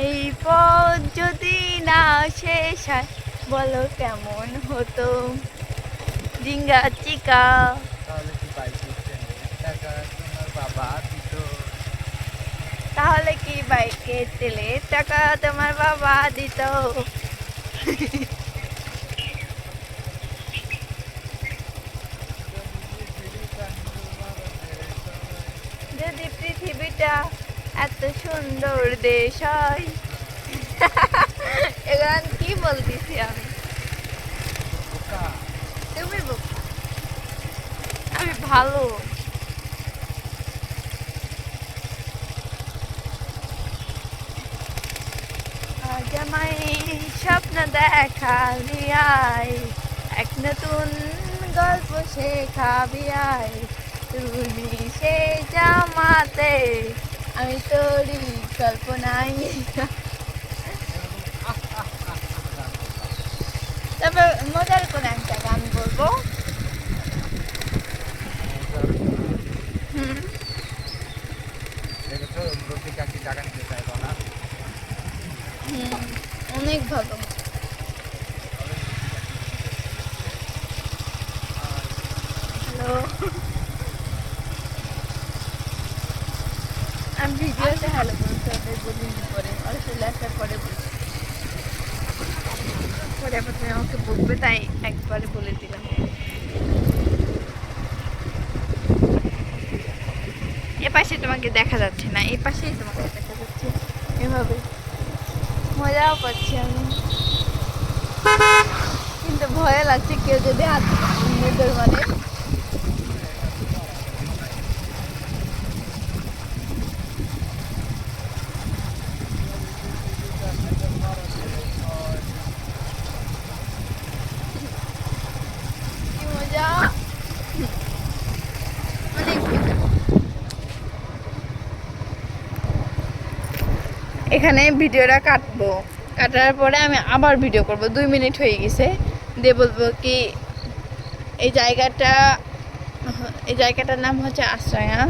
এই পথ যদি না শেষ হয় বলো কেমন হতো জিঙ্গা চিকা। তাহলে কি বাইকের তেলের টাকা তোমার বাবা দিত? যদি পৃথিবীটা এত সুন্দর দেশ হয়। এগুলো কি বলতেছি আমি? তুমি বোকা, আমি ভালো। আজ আমায় স্বপ্ন দেখাবি আয়, এক নতুন গল্প শেখাবি আয়, তুমি সে জামাতে আমি তোরই কল্পনায়। তবে মজার কোন একটা গান বলবো। হুম, অনেক ভালো। হ্যালো, আমি ভিডিওতে হ্যালো বলতে হবে, বলিনি পরে আসলে আসার পরে বলছি। পরে আবার তুমি আমাকে বলবে, তাই একবারে বলে দিলাম। এ পাশে তোমাকে দেখা যাচ্ছে না, এই পাশেই তোমাকে দেখা যাচ্ছে। এভাবে মজাও পাচ্ছি আমি, কিন্তু ভয় লাগছে কেউ যদি হাত মেয়েদের মানে। কি মজা, অনেক মজা। এখানে ভিডিওটা কাটবো, কাটার পরে আমি আবার ভিডিও করব। 2 মিনিট হয়ে গেছে, দিয়ে বলবো কি এই জায়গাটার নাম হচ্ছে আশ্রয়া।